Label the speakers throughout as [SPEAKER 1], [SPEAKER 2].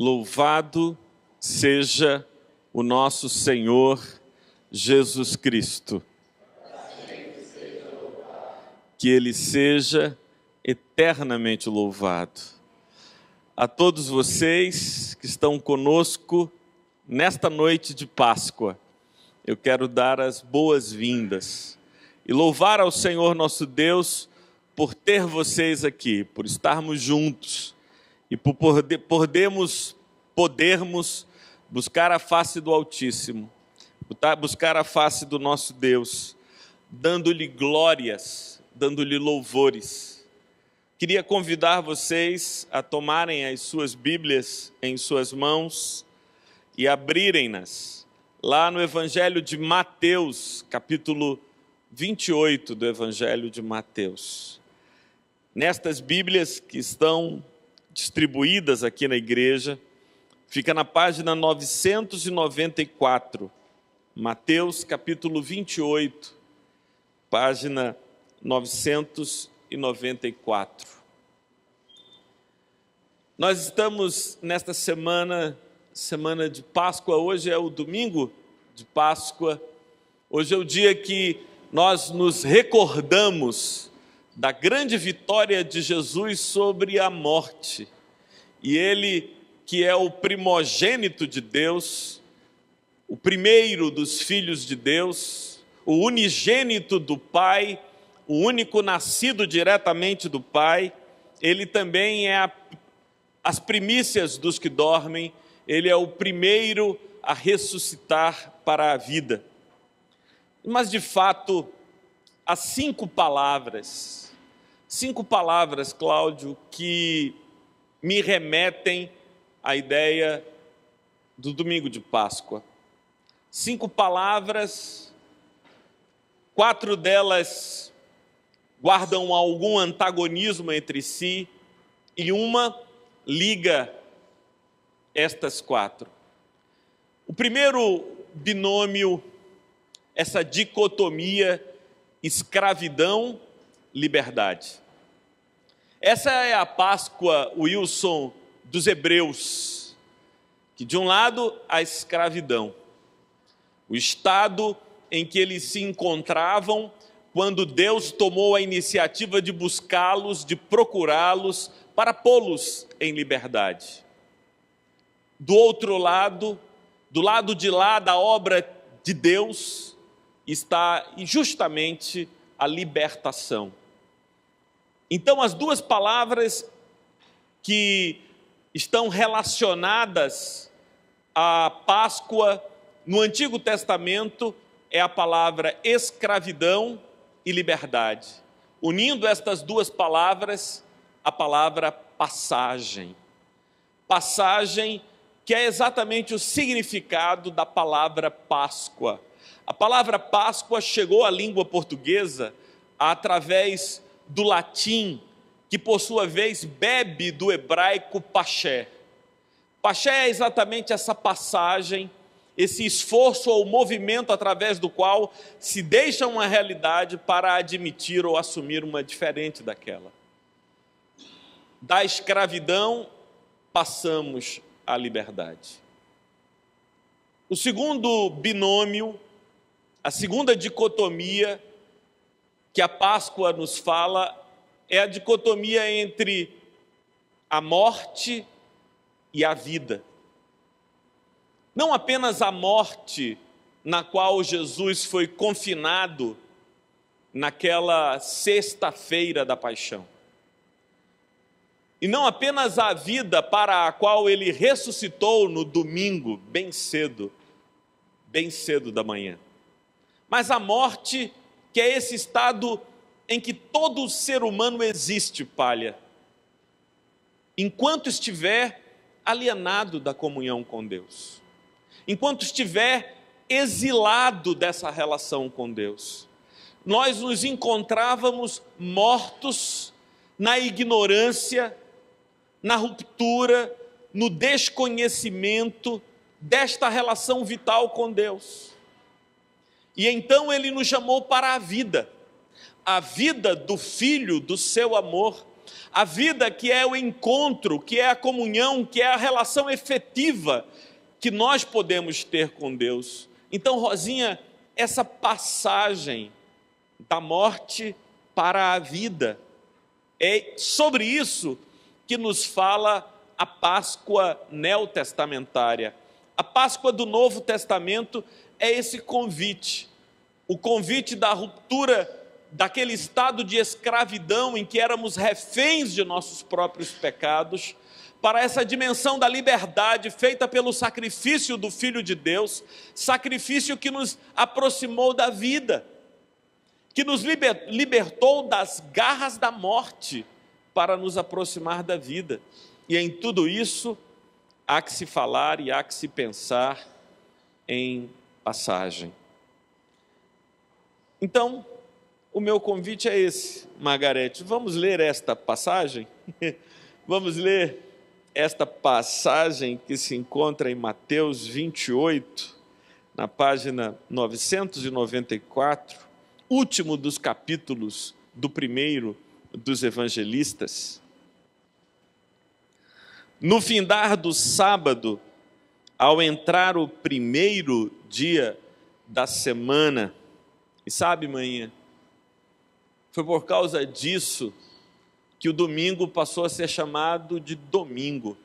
[SPEAKER 1] Louvado seja o nosso Senhor Jesus Cristo. Que Ele seja eternamente louvado. A todos vocês que estão conosco nesta noite de Páscoa, eu quero dar as boas-vindas e louvar ao Senhor nosso Deus por ter vocês aqui, por estarmos juntos e por podermos buscar a face do Altíssimo, buscar a face do nosso Deus, dando-lhe glórias, dando-lhe louvores. Queria convidar vocês a tomarem as suas Bíblias em suas mãos e abrirem-nas lá no Evangelho de Mateus, capítulo 28 do Evangelho de Mateus. Nestas Bíblias que estão distribuídas aqui na igreja, fica na página 994, Mateus capítulo 28, página 994. Nós estamos nesta semana de Páscoa. Hoje é o domingo de Páscoa. Hoje é o dia que nós nos recordamos da grande vitória de Jesus sobre a morte. E Ele, que é o primogênito de Deus, o primeiro dos filhos de Deus, o unigênito do Pai, o único nascido diretamente do Pai, Ele também é as primícias dos que dormem, Ele é o primeiro a ressuscitar para a vida. Mas, de fato, há cinco palavras, Cláudio, que me remetem à ideia do domingo de Páscoa. 5 palavras, 4 delas guardam algum antagonismo entre si e uma liga estas 4. O primeiro binômio, essa dicotomia escravidão-liberdade. Essa é a Páscoa, Wilson, dos hebreus, que de um lado a escravidão, o estado em que eles se encontravam quando Deus tomou a iniciativa de buscá-los, de procurá-los, para pô-los em liberdade. Do outro lado, do lado de lá da obra de Deus, está justamente a libertação. Então, as duas palavras que estão relacionadas à Páscoa no Antigo Testamento é a palavra escravidão e liberdade. Unindo estas duas palavras, a palavra passagem. Passagem que é exatamente o significado da palavra Páscoa. A palavra Páscoa chegou à língua portuguesa através do latim, que por sua vez bebe do hebraico paché. Paché é exatamente essa passagem, esse esforço ou movimento através do qual se deixa uma realidade para admitir ou assumir uma diferente daquela. Da escravidão passamos à liberdade. O segundo binômio, a segunda dicotomia que a Páscoa nos fala é a dicotomia entre a morte e a vida. Não apenas a morte na qual Jesus foi confinado naquela sexta-feira da paixão. E não apenas a vida para a qual ele ressuscitou no domingo, bem cedo da manhã. Mas a morte, que é esse estado em que todo ser humano existe, Palha, enquanto estiver alienado da comunhão com Deus, enquanto estiver exilado dessa relação com Deus. Nós nos encontrávamos mortos na ignorância, na ruptura, no desconhecimento desta relação vital com Deus. E então Ele nos chamou para a vida do Filho, do seu amor, A vida que é o encontro, que é a comunhão, que é a relação efetiva que nós podemos ter com Deus. Então, Rosinha, essa passagem da morte para a vida, é sobre isso que nos fala a Páscoa neotestamentária. A Páscoa do Novo Testamento é esse convite, o convite da ruptura daquele estado de escravidão em que éramos reféns de nossos próprios pecados, para essa dimensão da liberdade feita pelo sacrifício do Filho de Deus, sacrifício que nos aproximou da vida, que nos libertou das garras da morte para nos aproximar da vida. E em tudo isso há que se falar e há que se pensar em passagem. Então, o meu convite é esse, Margarete, vamos ler esta passagem? Vamos ler esta passagem que se encontra em Mateus 28, na página 994, último dos capítulos do primeiro dos evangelistas. No findar do sábado, ao entrar o primeiro dia da semana, e sabe, manhã, foi por causa disso que o domingo passou a ser chamado de domingo.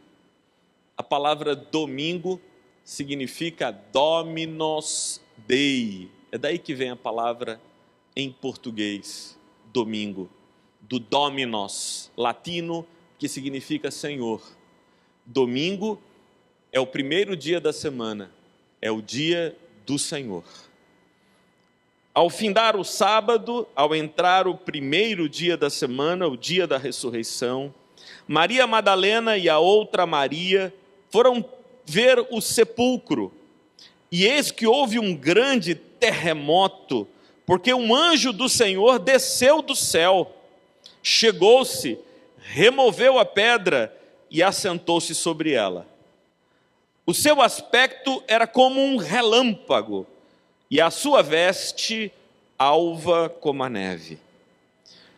[SPEAKER 1] A palavra domingo significa Dominos Dei. É daí que vem a palavra em português, domingo, do Dominos, latino, que significa Senhor. Domingo é o primeiro dia da semana, é o dia do Senhor. Ao findar o sábado, ao entrar o primeiro dia da semana, o dia da ressurreição, Maria Madalena e a outra Maria foram ver o sepulcro. E eis que houve um grande terremoto, porque um anjo do Senhor desceu do céu, chegou-se, removeu a pedra e assentou-se sobre ela. O seu aspecto era como um relâmpago, e a sua veste alva como a neve.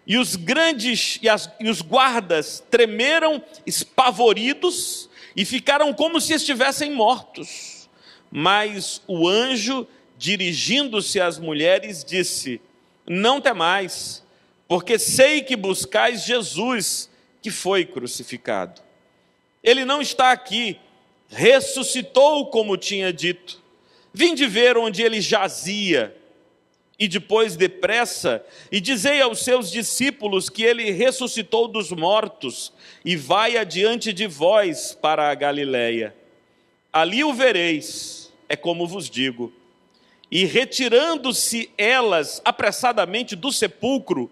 [SPEAKER 1] E os grandes e os guardas tremeram espavoridos e ficaram como se estivessem mortos. Mas o anjo, dirigindo-se às mulheres, disse: não temais, porque sei que buscais Jesus, que foi crucificado. Ele não está aqui, ressuscitou como tinha dito. Vinde ver onde ele jazia, e depois depressa, e dizei aos seus discípulos que ele ressuscitou dos mortos, e vai adiante de vós para a Galileia. Ali o vereis, é como vos digo. E retirando-se elas apressadamente do sepulcro,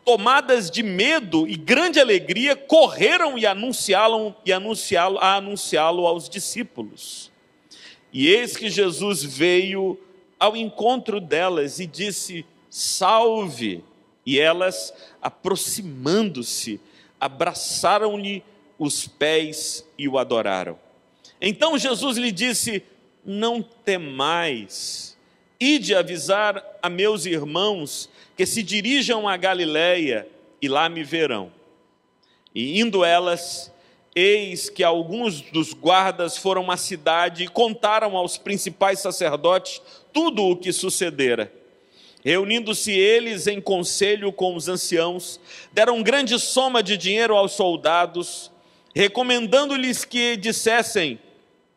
[SPEAKER 1] tomadas de medo e grande alegria, correram e anunciá-lo aos discípulos. E eis que Jesus veio ao encontro delas e disse: salve! E elas, aproximando-se, abraçaram-lhe os pés e o adoraram. Então Jesus lhe disse: não temais, ide avisar a meus irmãos que se dirijam a Galileia e lá me verão. E indo elas, eis que alguns dos guardas foram à cidade e contaram aos principais sacerdotes tudo o que sucedera. Reunindo-se eles em conselho com os anciãos, deram grande soma de dinheiro aos soldados, recomendando-lhes que dissessem: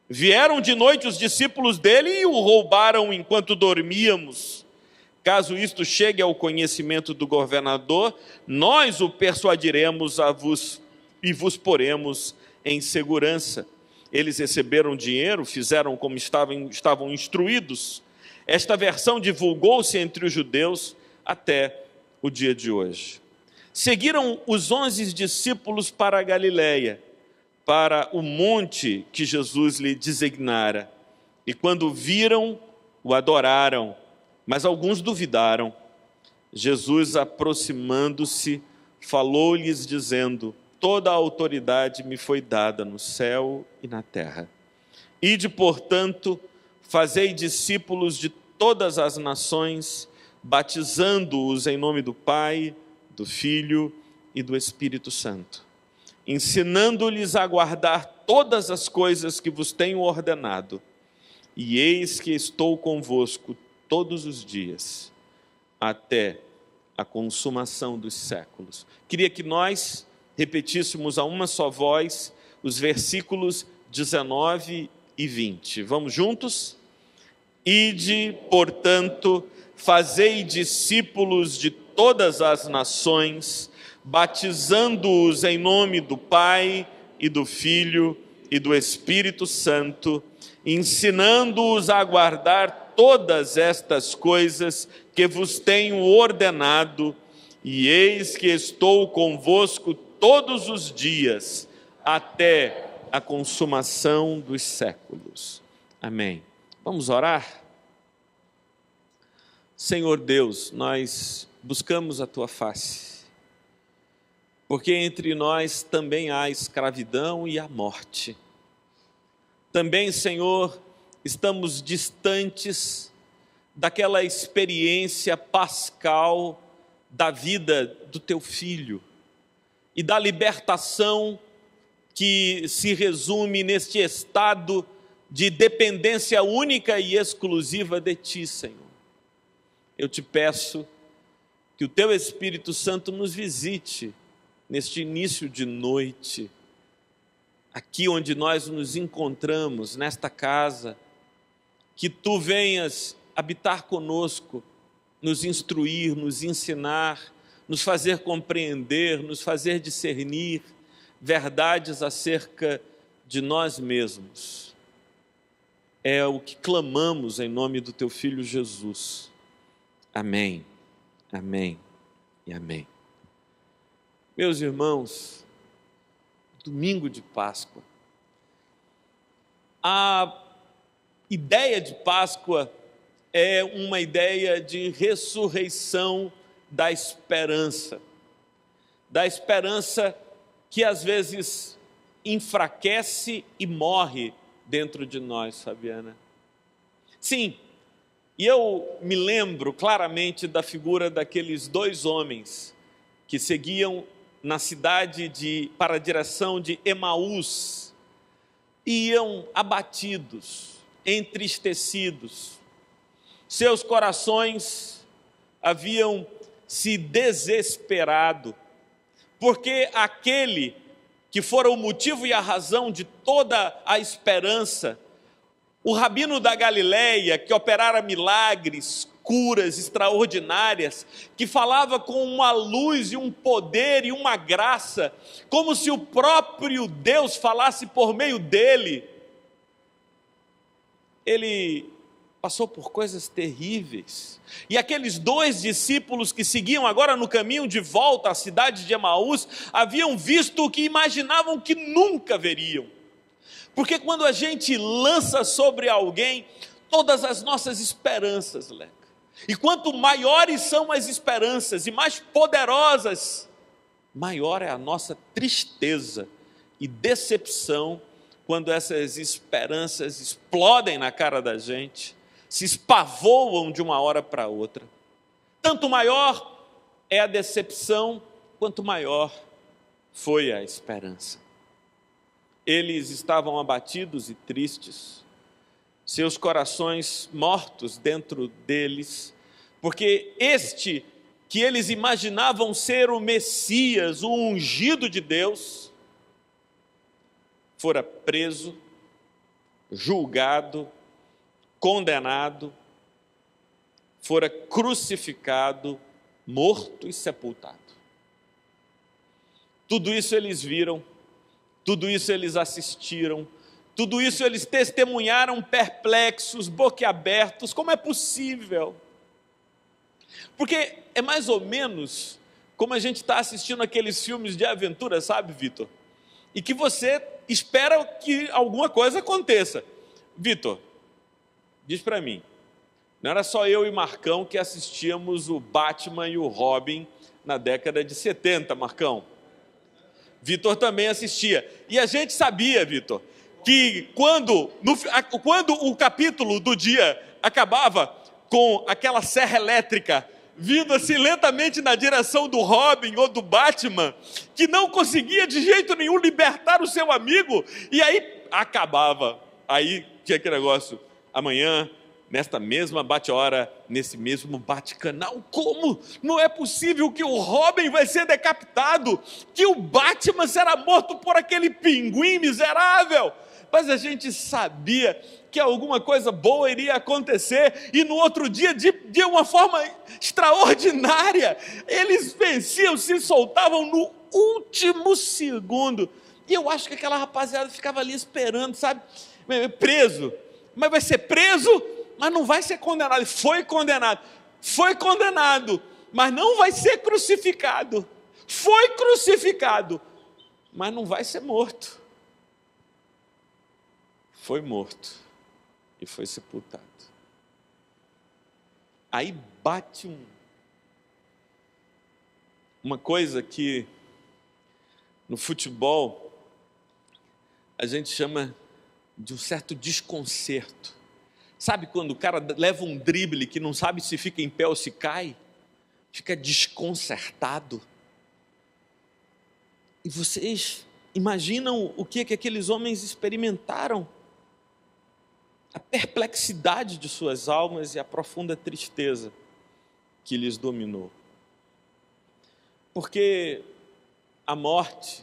[SPEAKER 1] vieram de noite os discípulos dele e o roubaram enquanto dormíamos. Caso isto chegue ao conhecimento do governador, nós o persuadiremos e vos poremos em segurança. Eles receberam dinheiro, fizeram como estavam instruídos. Esta versão divulgou-se entre os judeus até o dia de hoje. Seguiram os 11 discípulos para a Galileia, para o monte que Jesus lhe designara. E quando viram, o adoraram, mas alguns duvidaram. Jesus, aproximando-se, falou-lhes dizendo: toda a autoridade me foi dada no céu e na terra. Ide, portanto, fazei discípulos de todas as nações, batizando-os em nome do Pai, do Filho e do Espírito Santo, ensinando-lhes a guardar todas as coisas que vos tenho ordenado. E eis que estou convosco todos os dias, até a consumação dos séculos. Queria que nós repetíssemos a uma só voz os versículos 19 e 20. Vamos juntos? Ide, portanto, fazei discípulos de todas as nações, batizando-os em nome do Pai e do Filho e do Espírito Santo, ensinando-os a guardar todas estas coisas que vos tenho ordenado, e eis que estou convosco todos os dias, até a consumação dos séculos. Amém. Vamos orar? Senhor Deus, nós buscamos a Tua face, porque entre nós também há escravidão e a morte. Também, Senhor, estamos distantes daquela experiência pascal da vida do Teu Filho e da libertação que se resume neste estado de dependência única e exclusiva de Ti, Senhor. Eu te peço que o Teu Espírito Santo nos visite neste início de noite, aqui onde nós nos encontramos, nesta casa, que Tu venhas habitar conosco, nos instruir, nos ensinar, nos fazer compreender, nos fazer discernir verdades acerca de nós mesmos. É o que clamamos em nome do Teu Filho Jesus. Amém, amém e amém. Meus irmãos, domingo de Páscoa. A ideia de Páscoa é uma ideia de ressurreição da esperança que às vezes enfraquece e morre dentro de nós, Fabiana. Sim, e eu me lembro claramente da figura daqueles dois homens que seguiam na cidade para a direção de Emaús, iam abatidos, entristecidos, seus corações haviam se desesperado, porque aquele que fora o motivo e a razão de toda a esperança, o rabino da Galileia, que operara milagres, curas extraordinárias, que falava com uma luz e um poder e uma graça, como se o próprio Deus falasse por meio dele, ele passou por coisas terríveis. E aqueles dois discípulos que seguiam agora no caminho de volta à cidade de Emaús, haviam visto o que imaginavam que nunca veriam. Porque quando a gente lança sobre alguém todas as nossas esperanças, Leca, e quanto maiores são as esperanças e mais poderosas, maior é a nossa tristeza e decepção quando essas esperanças explodem na cara da gente, se espavoam de uma hora para outra. Tanto maior é a decepção, quanto maior foi a esperança. Eles estavam abatidos e tristes, seus corações mortos dentro deles, porque este que eles imaginavam ser o Messias, o ungido de Deus, fora preso, julgado, condenado, fora crucificado, morto e sepultado. Tudo isso eles viram, tudo isso eles assistiram, tudo isso eles testemunharam perplexos, boquiabertos. Como é possível? Porque é mais ou menos como a gente está assistindo aqueles filmes de aventura, sabe, Vitor? E que você espera que alguma coisa aconteça. Vitor, diz para mim, não era só eu e Marcão que assistíamos o Batman e o Robin na década de 70, Marcão? Vitor também assistia. E a gente sabia, Vitor, que quando o capítulo do dia acabava com aquela serra elétrica vindo assim lentamente na direção do Robin ou do Batman, que não conseguia de jeito nenhum libertar o seu amigo, e aí acabava. Aí tinha aquele negócio: amanhã, nesta mesma bate-hora, nesse mesmo bate-canal. Como? Não é possível que o Robin vai ser decapitado, que o Batman será morto por aquele pinguim miserável. Mas a gente sabia que alguma coisa boa iria acontecer, e no outro dia, de uma forma extraordinária, eles venciam, se soltavam no último segundo. E eu acho que aquela rapaziada ficava ali esperando, sabe? Preso. Mas vai ser preso, mas não vai ser condenado. Ele foi condenado, mas não vai ser crucificado. Foi crucificado, mas não vai ser morto. Foi morto e foi sepultado. Aí bate uma coisa que no futebol a gente chama de um certo desconcerto. Sabe quando o cara leva um drible que não sabe se fica em pé ou se cai? Fica desconcertado. E vocês imaginam o que aqueles homens experimentaram? A perplexidade de suas almas e a profunda tristeza que lhes dominou. Porque a morte,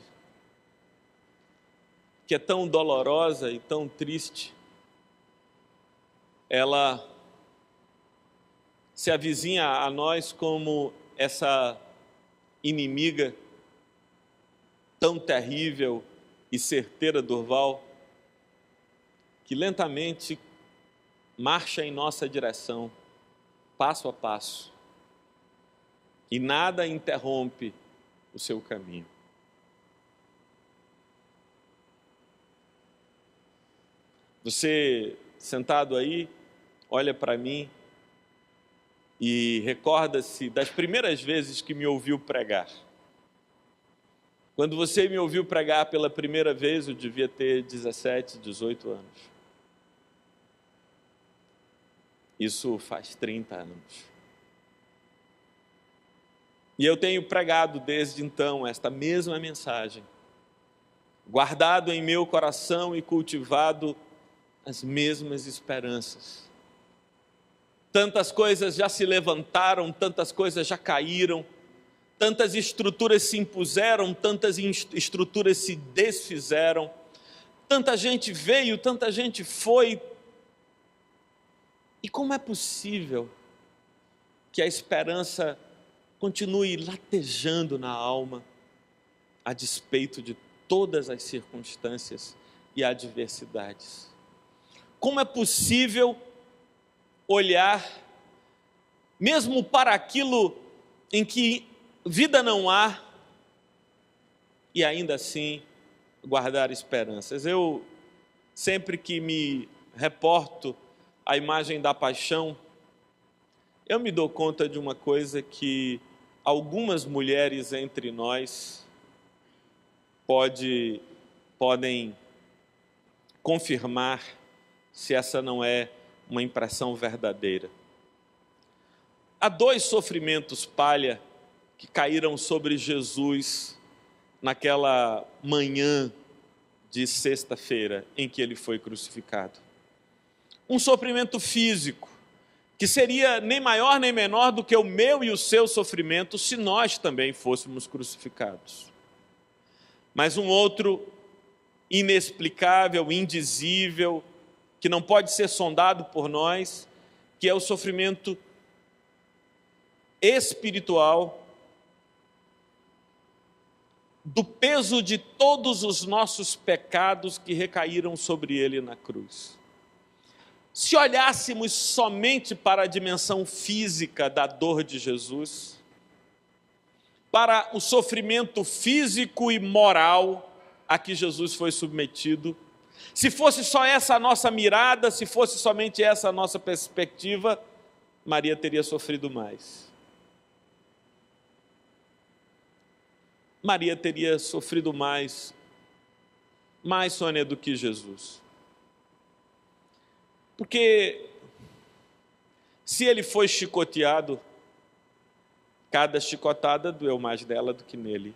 [SPEAKER 1] que é tão dolorosa e tão triste, ela se avizinha a nós como essa inimiga tão terrível e certeira, Durval, que lentamente marcha em nossa direção, passo a passo, e nada interrompe o seu caminho. Você, sentado aí, olha para mim e recorda-se das primeiras vezes que me ouviu pregar. Quando você me ouviu pregar pela primeira vez, eu devia ter 17, 18 anos. Isso faz 30 anos. E eu tenho pregado desde então esta mesma mensagem, guardado em meu coração e cultivado as mesmas esperanças. Tantas coisas já se levantaram, tantas coisas já caíram, tantas estruturas se impuseram, tantas estruturas se desfizeram, tanta gente veio, tanta gente foi. E como é possível que a esperança continue latejando na alma, a despeito de todas as circunstâncias e adversidades? Como é possível olhar, mesmo para aquilo em que vida não há, e ainda assim guardar esperanças? Eu, sempre que me reporto à imagem da paixão, eu me dou conta de uma coisa que algumas mulheres entre nós podem confirmar se essa não é uma impressão verdadeira. Há 2 sofrimentos palha que caíram sobre Jesus naquela manhã de sexta-feira em que ele foi crucificado. Um sofrimento físico, que seria nem maior nem menor do que o meu e o seu sofrimento se nós também fôssemos crucificados. Mas um outro inexplicável, indizível, que não pode ser sondado por nós, que é o sofrimento espiritual do peso de todos os nossos pecados que recaíram sobre ele na cruz. Se olhássemos somente para a dimensão física da dor de Jesus, para o sofrimento físico e moral a que Jesus foi submetido, se fosse só essa a nossa mirada, se fosse somente essa a nossa perspectiva, Maria teria sofrido mais. Maria teria sofrido mais, Sônia, do que Jesus. Porque se ele foi chicoteado, Cada chicotada doeu mais nela do que nele.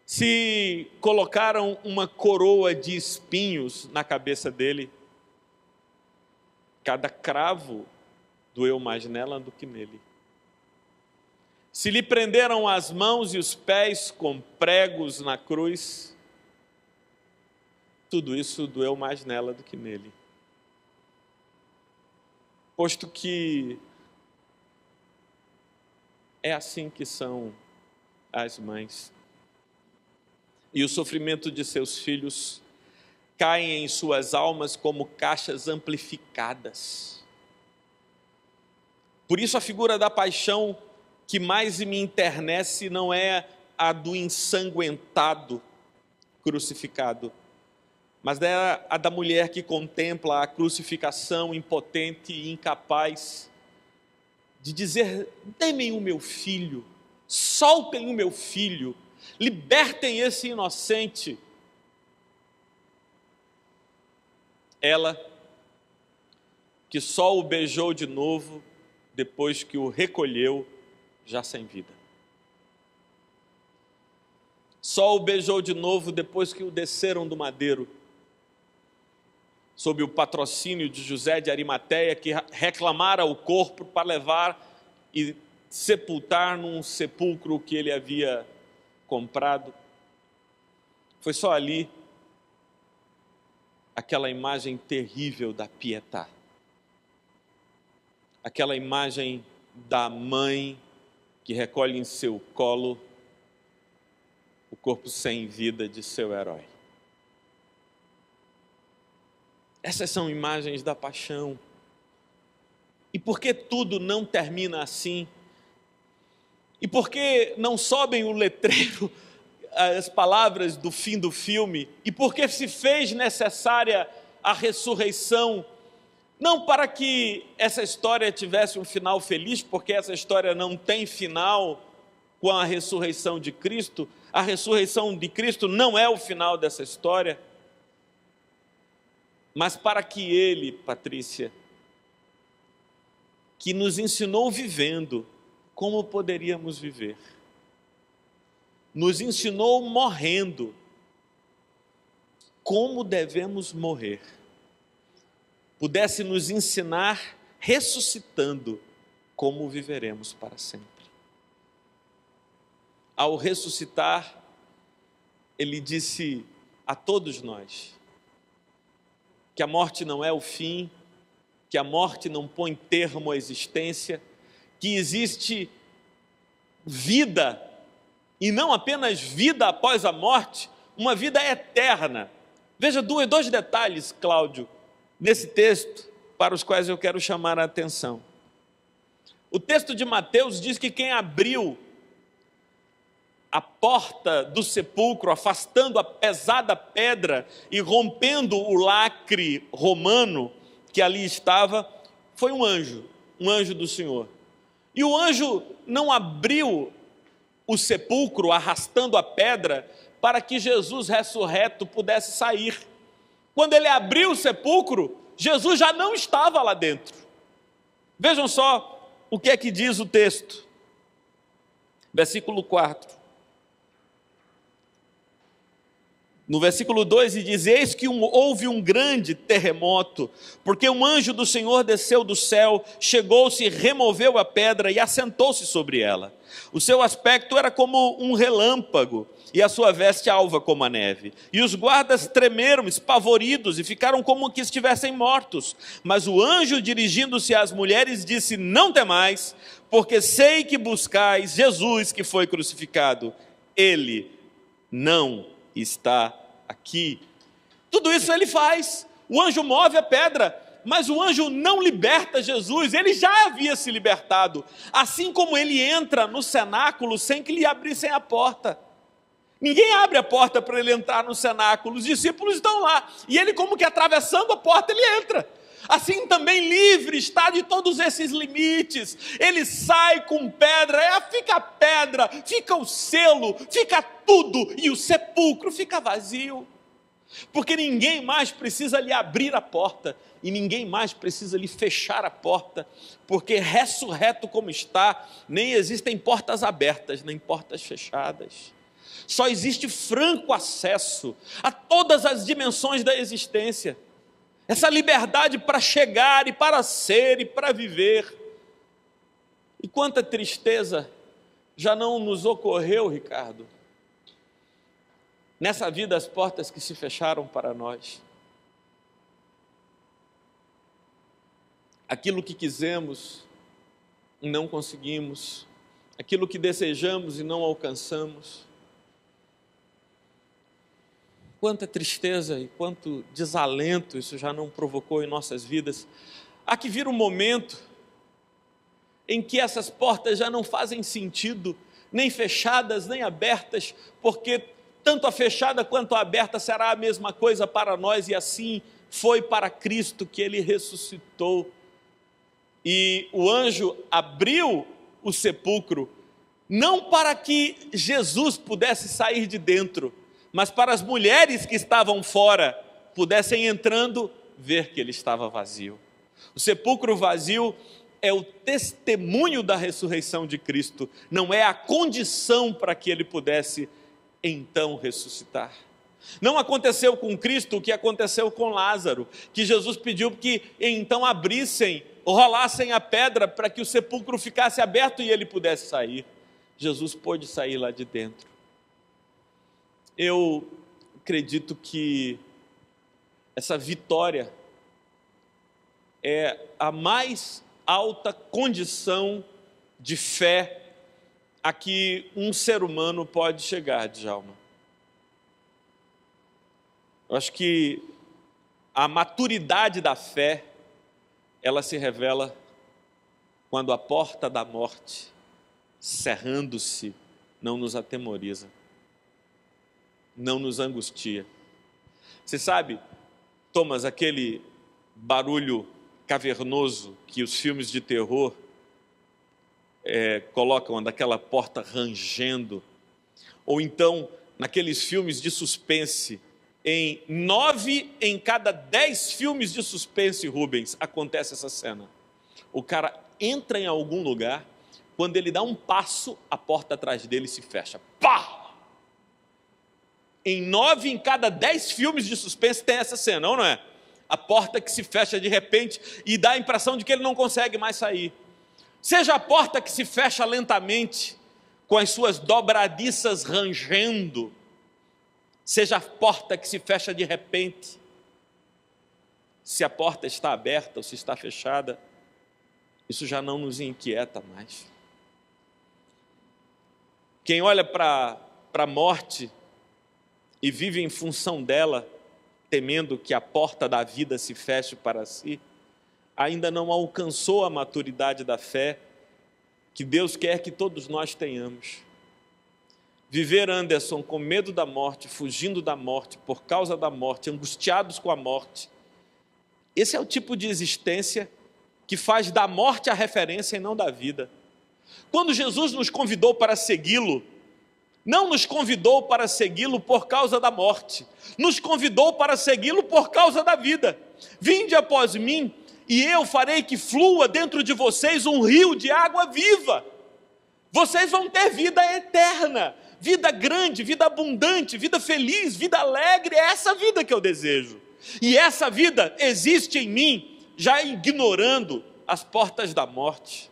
[SPEAKER 1] Se colocaram uma coroa de espinhos na cabeça dele, cada cravo doeu mais nela do que nele. Se lhe prenderam as mãos e os pés com pregos na cruz, tudo isso doeu mais nela do que nele. Posto que é assim que são as mães. E o sofrimento de seus filhos caem em suas almas como caixas amplificadas. Por isso a figura da paixão que mais me enternece não é a do ensanguentado crucificado, mas é a da mulher que contempla a crucificação impotente e incapaz de dizer: dê-me o meu filho, soltem o meu filho, libertem esse inocente. Ela, que só o beijou de novo depois que o recolheu, já sem vida. Só o beijou de novo depois que o desceram do madeiro, sob o patrocínio de José de Arimateia, que reclamara o corpo para levar e sepultar num sepulcro que ele havia comprado. Foi só ali aquela imagem terrível da Pietà, aquela imagem da mãe que recolhe em seu colo o corpo sem vida de seu herói. Essas são imagens da paixão. E por que tudo não termina assim? E por que não sobem o letreiro, as palavras do fim do filme? E por que se fez necessária a ressurreição? Não para que essa história tivesse um final feliz, porque essa história não tem final com a ressurreição de Cristo. A ressurreição de Cristo não é o final dessa história. Mas para que Ele, Patrícia, que nos ensinou vivendo como poderíamos viver, nos ensinou morrendo como devemos morrer, pudesse nos ensinar ressuscitando como viveremos para sempre. Ao ressuscitar, Ele disse a todos nós que a morte não é o fim, que a morte não põe termo à existência, que existe vida, e não apenas vida após a morte, uma vida eterna. Veja dois detalhes, Cláudio, nesse texto, para os quais eu quero chamar a atenção. O texto de Mateus diz que quem abriu a porta do sepulcro, afastando a pesada pedra e rompendo o lacre romano que ali estava, foi um anjo do Senhor. E o anjo não abriu o sepulcro, arrastando a pedra, para que Jesus ressurreto pudesse sair. Quando ele abriu o sepulcro, Jesus já não estava lá dentro. Vejam só o que é que diz o texto. Versículo 4. No versículo 2 diz: eis que houve um grande terremoto, porque um anjo do Senhor desceu do céu, chegou-se, removeu a pedra e assentou-se sobre ela. O seu aspecto era como um relâmpago, e a sua veste alva como a neve. E os guardas tremeram, espavoridos, e ficaram como que estivessem mortos. Mas o anjo, dirigindo-se às mulheres, disse: não temais, porque sei que buscais Jesus que foi crucificado. Ele não está aqui. Tudo isso ele faz. O anjo move a pedra, mas o anjo não liberta Jesus. Ele já havia se libertado, assim como ele entra no cenáculo sem que lhe abrissem a porta. Ninguém abre a porta para ele entrar no cenáculo. Os discípulos estão lá, e ele, como que atravessando a porta, ele entra. Assim também livre está de todos esses limites. Ele sai com pedra, fica a pedra, fica o selo, fica tudo, e o sepulcro fica vazio. Porque ninguém mais precisa lhe abrir a porta, e ninguém mais precisa lhe fechar a porta, porque ressurreto como está, nem existem portas abertas, nem portas fechadas. Só existe franco acesso a todas as dimensões da existência. Essa liberdade para chegar e para ser e para viver. E quanta tristeza já não nos ocorreu, Ricardo, nessa vida, as portas que se fecharam para nós. Aquilo que quisemos e não conseguimos, aquilo que desejamos e não alcançamos. Quanta tristeza e quanto desalento isso já não provocou em nossas vidas. Há que vir um momento em que essas portas já não fazem sentido, nem fechadas, nem abertas, porque tanto a fechada quanto a aberta será a mesma coisa para nós, e assim foi para Cristo que Ele ressuscitou. E o anjo abriu o sepulcro, não para que Jesus pudesse sair de dentro, mas para as mulheres que estavam fora pudessem, entrando, ver que ele estava vazio. O sepulcro vazio é o testemunho da ressurreição de Cristo, não é a condição para que ele pudesse então ressuscitar. Não aconteceu com Cristo o que aconteceu com Lázaro, que Jesus pediu que então abrissem, rolassem a pedra para que o sepulcro ficasse aberto e ele pudesse sair. Jesus pôde sair lá de dentro. Eu acredito que essa vitória é a mais alta condição de fé a que um ser humano pode chegar, Djalma. Eu acho que a maturidade da fé, ela se revela quando a porta da morte, cerrando-se, não nos atemoriza, não nos angustia. Você sabe, Thomas, aquele barulho cavernoso que os filmes de terror colocam, daquela porta rangendo, ou então naqueles filmes de suspense, em 9 em cada 10 filmes de suspense, Rubens, acontece essa cena. O cara entra em algum lugar, quando ele dá um passo, a porta atrás dele se fecha. Pá! Em 9 em cada 10 filmes de suspense tem essa cena, ou não é? A porta que se fecha de repente e dá a impressão de que ele não consegue mais sair. Seja a porta que se fecha lentamente, com as suas dobradiças rangendo, seja a porta que se fecha de repente. Se a porta está aberta ou se está fechada, isso já não nos inquieta mais. Quem olha para a morte e vive em função dela, temendo que a porta da vida se feche para si, ainda não alcançou a maturidade da fé que Deus quer que todos nós tenhamos. Viver, Anderson, com medo da morte, fugindo da morte, por causa da morte, angustiados com a morte, esse é o tipo de existência que faz da morte a referência e não da vida. Quando Jesus nos convidou para segui-lo, não nos convidou para segui-lo por causa da morte, nos convidou para segui-lo por causa da vida. Vinde após mim, e eu farei que flua dentro de vocês um rio de água viva. Vocês vão ter vida eterna, vida grande, vida abundante, vida feliz, vida alegre. É essa vida que eu desejo. E essa vida existe em mim, já ignorando as portas da morte.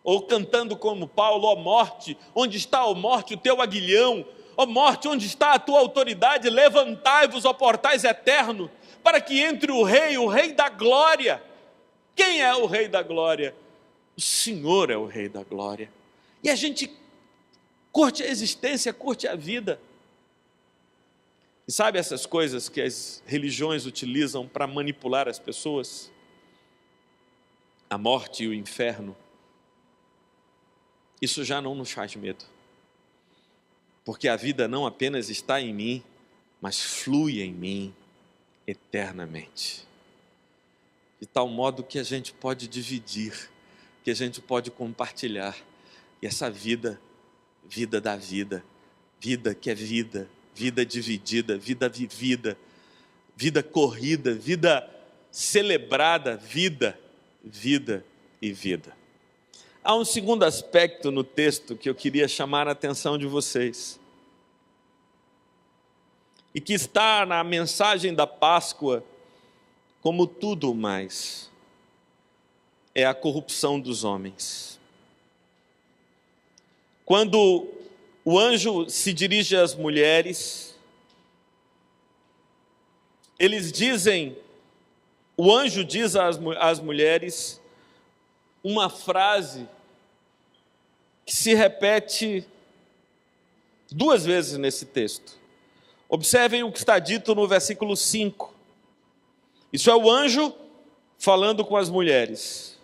[SPEAKER 1] Ou cantando como Paulo: ó morte, onde está, ó morte, o teu aguilhão? Ó morte, onde está a tua autoridade? Levantai-vos, ó portais eternos, para que entre o rei da glória. Quem é o rei da glória? O Senhor é o rei da glória. E a gente curte a existência, curte a vida. E sabe essas coisas que as religiões utilizam para manipular as pessoas? A morte e o inferno. Isso já não nos faz medo, porque a vida não apenas está em mim, mas flui em mim eternamente, de tal modo que a gente pode dividir, que a gente pode compartilhar, e essa vida, vida da vida, vida que é vida, vida dividida, vida vivida, vida corrida, vida celebrada, vida e vida. Há um segundo aspecto no texto que eu queria chamar a atenção de vocês, e que está na mensagem da Páscoa, como tudo mais, é a corrupção dos homens. Quando o anjo se dirige às mulheres, o anjo diz às mulheres uma frase que se repete 2 vezes nesse texto. Observem o que está dito no versículo 5. Isso é o anjo falando com as mulheres.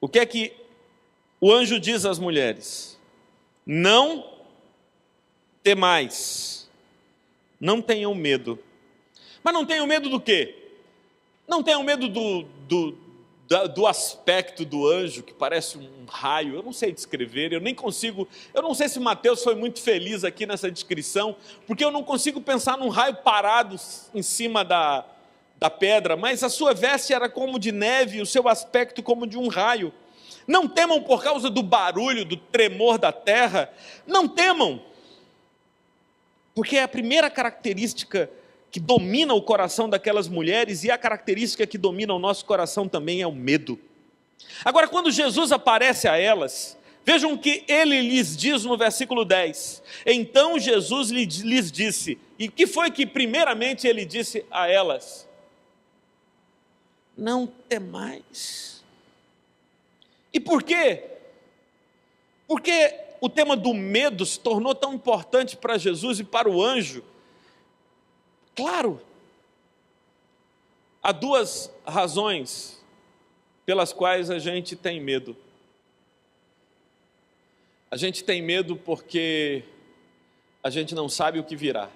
[SPEAKER 1] O que é que o anjo diz às mulheres? Não temais, não tenham medo. Mas não tenham medo do quê? Não tenham medo do aspecto do anjo, que parece um raio. Eu não sei descrever, eu não sei se Mateus foi muito feliz aqui nessa descrição, porque eu não consigo pensar num raio parado em cima da pedra, mas a sua veste era como de neve, o seu aspecto como de um raio. Não temam por causa do barulho, do tremor da terra, não temam, porque é a primeira característica que domina o coração daquelas mulheres, e a característica que domina o nosso coração também é o medo. Agora, quando Jesus aparece a elas, vejam o que ele lhes diz no versículo 10. Então Jesus lhes disse, e o que foi que primeiramente ele disse a elas? Não temais. E por quê? Porque o tema do medo se tornou tão importante para Jesus e para o anjo. Claro, há 2 razões pelas quais a gente tem medo. A gente tem medo porque a gente não sabe o que virá.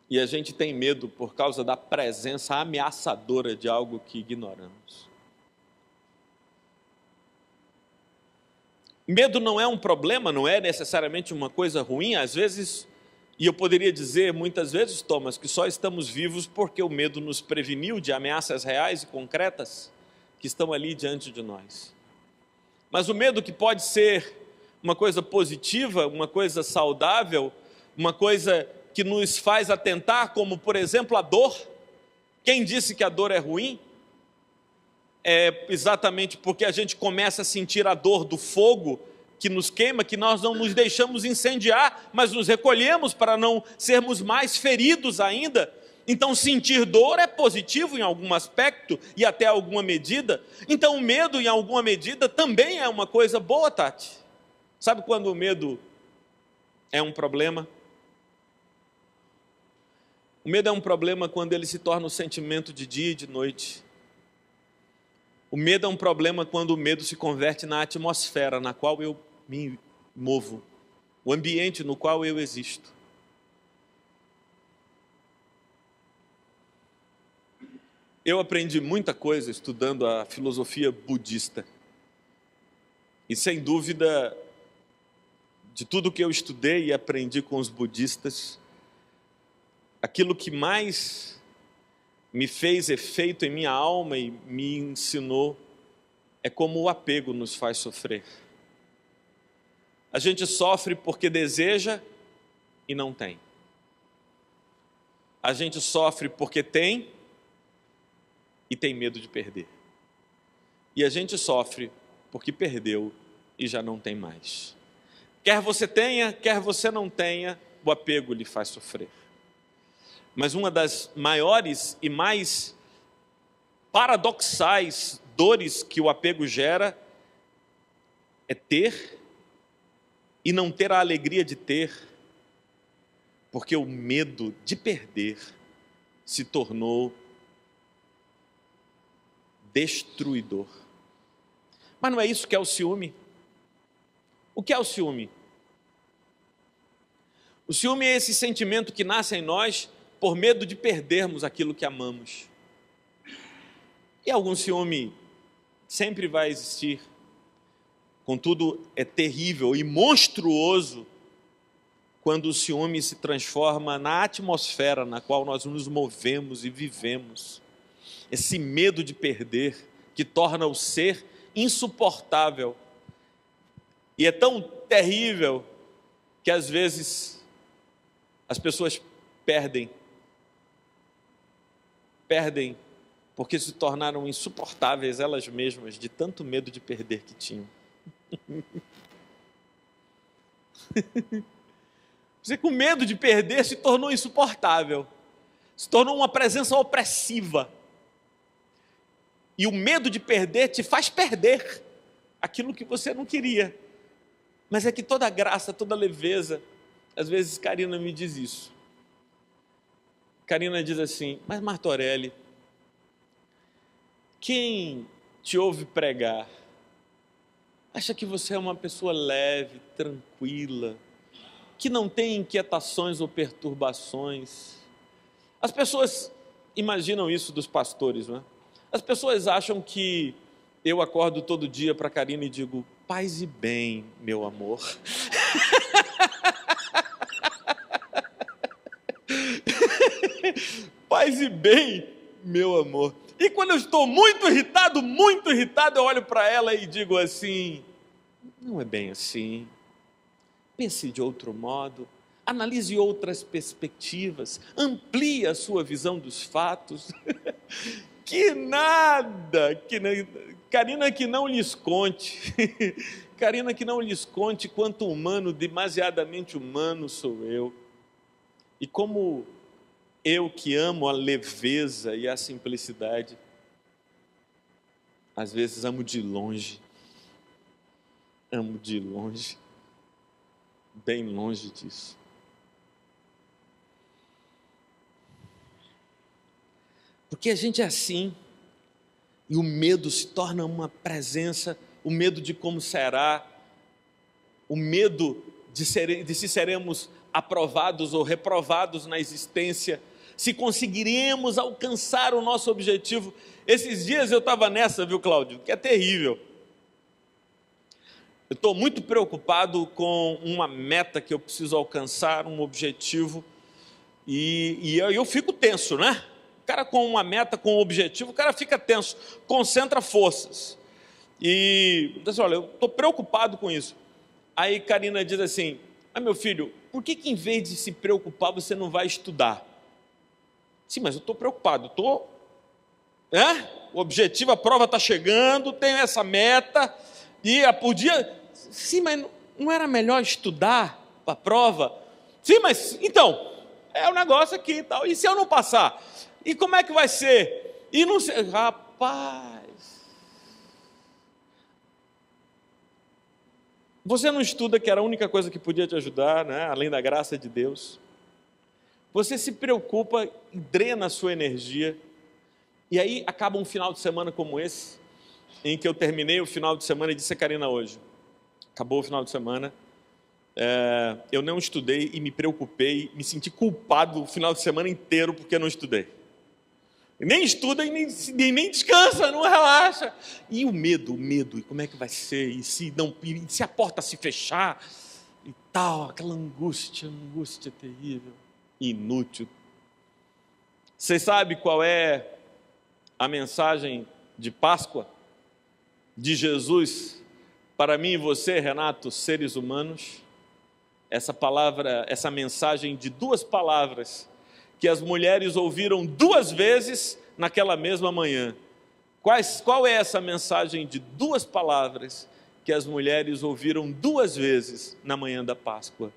[SPEAKER 1] E a gente tem medo por causa da presença ameaçadora de algo que ignoramos. Medo não é um problema, não é necessariamente uma coisa ruim. Às vezes, e eu poderia dizer muitas vezes, Thomas, que só estamos vivos porque o medo nos preveniu de ameaças reais e concretas que estão ali diante de nós. Mas o medo, que pode ser uma coisa positiva, uma coisa saudável, uma coisa que nos faz atentar, como por exemplo a dor. Quem disse que a dor é ruim? É exatamente porque a gente começa a sentir a dor do fogo que nos queima, que nós não nos deixamos incendiar, mas nos recolhemos para não sermos mais feridos ainda. Então sentir dor é positivo em algum aspecto e até alguma medida. Então o medo, em alguma medida, também é uma coisa boa, Tati. Sabe quando o medo é um problema? O medo é um problema quando ele se torna um sentimento de dia e de noite. O medo é um problema quando o medo se converte na atmosfera na qual eu me movo, o ambiente no qual eu existo. Eu aprendi muita coisa estudando a filosofia budista. E sem dúvida, de tudo que eu estudei e aprendi com os budistas, aquilo que mais me fez efeito em minha alma e me ensinou é como o apego nos faz sofrer. A gente sofre porque deseja e não tem. A gente sofre porque tem e tem medo de perder. E a gente sofre porque perdeu e já não tem mais. Quer você tenha, quer você não tenha, o apego lhe faz sofrer. Mas uma das maiores e mais paradoxais dores que o apego gera é ter e não ter a alegria de ter, porque o medo de perder se tornou destruidor. Mas não é isso que é o ciúme. O que é o ciúme? O ciúme é esse sentimento que nasce em nós por medo de perdermos aquilo que amamos. E algum ciúme sempre vai existir. Contudo, é terrível e monstruoso quando o ciúme se transforma na atmosfera na qual nós nos movemos e vivemos. Esse medo de perder que torna o ser insuportável. E é tão terrível que às vezes as pessoas perdem porque se tornaram insuportáveis elas mesmas, de tanto medo de perder que tinham. Você, com medo de perder, se tornou insuportável, se tornou uma presença opressiva. E o medo de perder te faz perder aquilo que você não queria. Mas é que toda graça, toda leveza, às vezes Karina me diz isso. Karina diz assim: mas Martorelli, quem te ouve pregar acha que você é uma pessoa leve, tranquila, que não tem inquietações ou perturbações. As pessoas imaginam isso dos pastores, não é? As pessoas acham que eu acordo todo dia para a Karina e digo: paz e bem, meu amor. Paz e bem, meu amor. E quando eu estou muito irritado, eu olho para ela e digo assim: não é bem assim. Pense de outro modo, analise outras perspectivas, amplie a sua visão dos fatos. Que nada, Karina, que não lhes conte. Karina, que não lhes conte quanto humano, demasiadamente humano sou eu. E como eu, que amo a leveza e a simplicidade, às vezes amo de longe, bem longe disso. Porque a gente é assim, e o medo se torna uma presença, o medo de como será, o medo de se seremos aprovados ou reprovados na existência, se conseguiremos alcançar o nosso objetivo. Esses dias eu estava nessa, viu, Cláudio, que é terrível. Eu estou muito preocupado com uma meta que eu preciso alcançar, um objetivo, e eu fico tenso, né? O cara com uma meta, com um objetivo, o cara fica tenso, concentra forças. E diz assim: olha, eu estou preocupado com isso. Aí Karina diz assim: meu filho, por que em vez de se preocupar, você não vai estudar? Sim, mas eu estou preocupado, o objetivo, a prova está chegando, tenho essa meta, e por dia... Sim, mas não era melhor estudar para a prova? Sim, mas então, é um negócio aqui e tal, e se eu não passar? E como é que vai ser? E não sei, rapaz, você não estuda, que era a única coisa que podia te ajudar, né? Além da graça de Deus. Você se preocupa e drena a sua energia, e aí acaba um final de semana como esse, em que eu terminei o final de semana e disse a Karina hoje: acabou o final de semana, eu não estudei e me preocupei, me senti culpado o final de semana inteiro porque eu não estudei. Nem estuda e nem descansa, não relaxa. E o medo, e como é que vai ser? E se a porta se fechar? E tal, aquela angústia terrível, inútil. Você sabe qual é a mensagem de Páscoa de Jesus para mim e você, Renato, seres humanos? Essa palavra, essa mensagem de duas palavras que as mulheres ouviram 2 vezes naquela mesma manhã. Qual é essa mensagem de 2 palavras que as mulheres ouviram 2 vezes na manhã da Páscoa?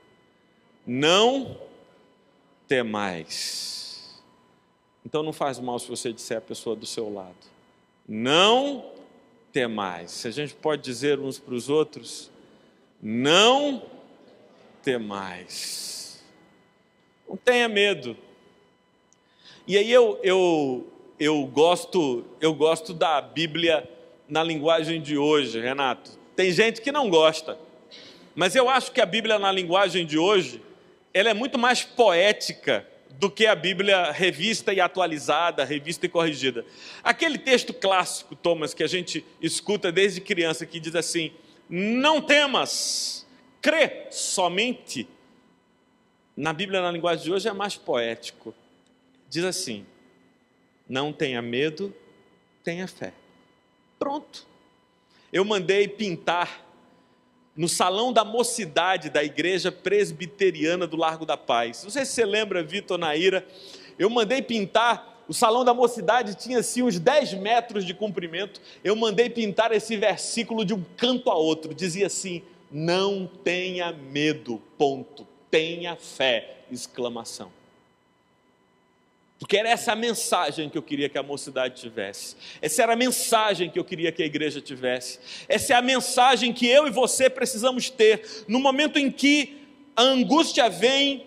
[SPEAKER 1] Não temais. Então não faz mal se você disser a pessoa do seu lado: não temais. Se a gente pode dizer uns para os outros: não temais. Não tenha medo. E aí eu gosto da Bíblia na linguagem de hoje, Renato. Tem gente que não gosta, mas eu acho que a Bíblia na linguagem de hoje, ela é muito mais poética do que a Bíblia revista e atualizada, revista e corrigida. Aquele texto clássico, Thomas, que a gente escuta desde criança, que diz assim: não temas, crê somente. Na Bíblia, na linguagem de hoje, é mais poético. Diz assim: não tenha medo, tenha fé. Pronto. Eu mandei pintar no salão da mocidade da igreja presbiteriana do Largo da Paz. Não sei se você lembra, Vitor, Naira, eu mandei pintar, o salão da mocidade tinha assim uns 10 metros de comprimento, eu mandei pintar esse versículo de um canto a outro, dizia assim: não tenha medo, ponto, tenha fé, exclamação. Porque era essa a mensagem que eu queria que a mocidade tivesse. Essa era a mensagem que eu queria que a igreja tivesse. Essa é a mensagem que eu e você precisamos ter no momento em que a angústia vem,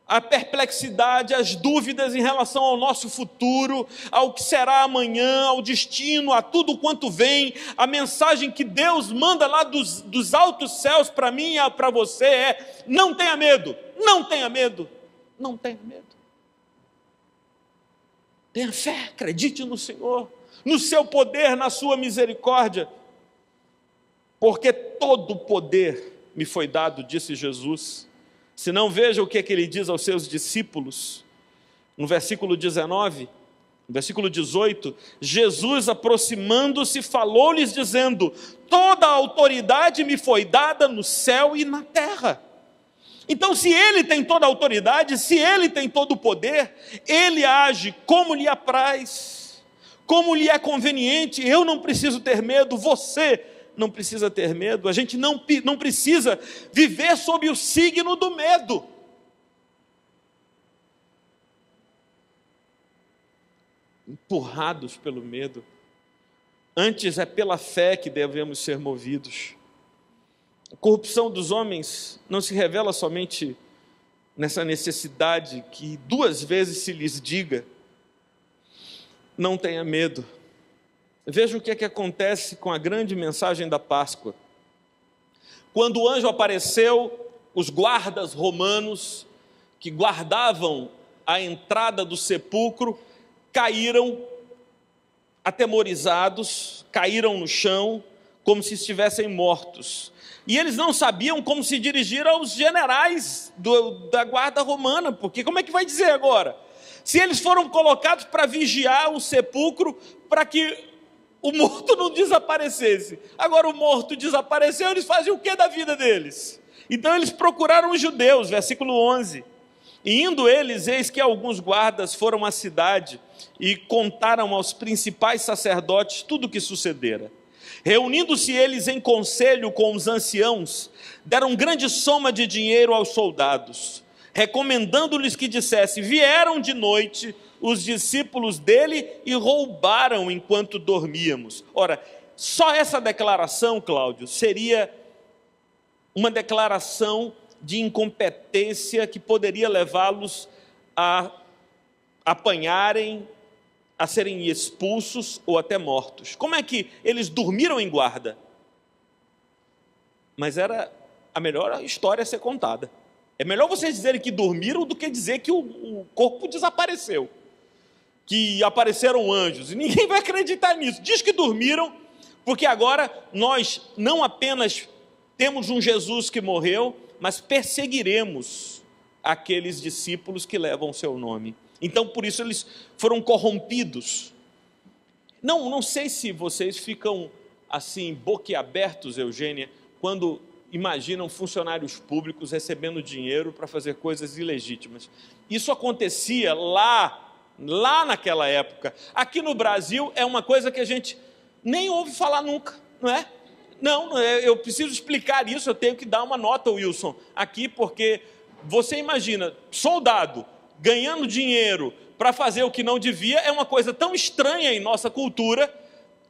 [SPEAKER 1] a perplexidade, as dúvidas em relação ao nosso futuro, ao que será amanhã, ao destino, a tudo quanto vem. A mensagem que Deus manda lá dos altos céus para mim e para você é: não tenha medo, não tenha medo, não tenha medo. Tenha fé, acredite no Senhor, no seu poder, na sua misericórdia, porque todo o poder me foi dado, disse Jesus. Se não, veja o que é que ele diz aos seus discípulos, no versículo 19, no versículo 18, Jesus, aproximando-se, falou-lhes dizendo: toda a autoridade me foi dada no céu e na terra. Então, se ele tem toda a autoridade, se ele tem todo o poder, ele age como lhe apraz, como lhe é conveniente. Eu não preciso ter medo, você não precisa ter medo. A gente não precisa viver sob o signo do medo. Empurrados pelo medo. Antes é pela fé que devemos ser movidos. A corrupção dos homens não se revela somente nessa necessidade que 2 vezes se lhes diga: não tenha medo. Veja o que é que acontece com a grande mensagem da Páscoa. Quando o anjo apareceu, os guardas romanos que guardavam a entrada do sepulcro caíram atemorizados, caíram no chão como se estivessem mortos. E eles não sabiam como se dirigir aos generais da guarda romana, porque como é que vai dizer agora? Se eles foram colocados para vigiar o sepulcro, para que o morto não desaparecesse. Agora o morto desapareceu, eles faziam o que da vida deles? Então eles procuraram os judeus, versículo 11. E indo eles, eis que alguns guardas foram à cidade e contaram aos principais sacerdotes tudo o que sucedera. Reunindo-se eles em conselho com os anciãos, deram grande soma de dinheiro aos soldados, recomendando-lhes que dissesse: vieram de noite os discípulos dele e roubaram enquanto dormíamos. Ora, só essa declaração, Cláudio, seria uma declaração de incompetência que poderia levá-los a apanharem, a serem expulsos ou até mortos. Como é que eles dormiram em guarda? Mas era a melhor história a ser contada. É melhor vocês dizerem que dormiram do que dizer que o corpo desapareceu, que apareceram anjos, e ninguém vai acreditar nisso. Diz que dormiram, porque agora nós não apenas temos um Jesus que morreu, mas perseguiremos aqueles discípulos que levam o seu nome. Então, por isso, eles foram corrompidos. Não sei se vocês ficam assim, boquiabertos, Eugênia, quando imaginam funcionários públicos recebendo dinheiro para fazer coisas ilegítimas. Isso acontecia lá naquela época. Aqui no Brasil é uma coisa que a gente nem ouve falar nunca, não é? Não, eu preciso explicar isso, eu tenho que dar uma nota, Wilson, aqui, porque você imagina, soldado ganhando dinheiro para fazer o que não devia, é uma coisa tão estranha em nossa cultura,